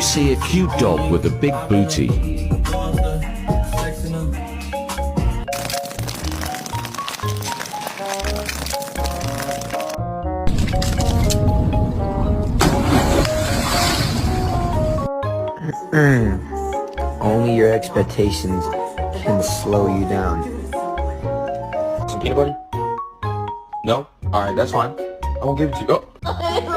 you see a cute dog with a big booty. Only your expectations can slow you down. Some peanut butter? No? Alright, that's fine. I won't give it to you. Oh.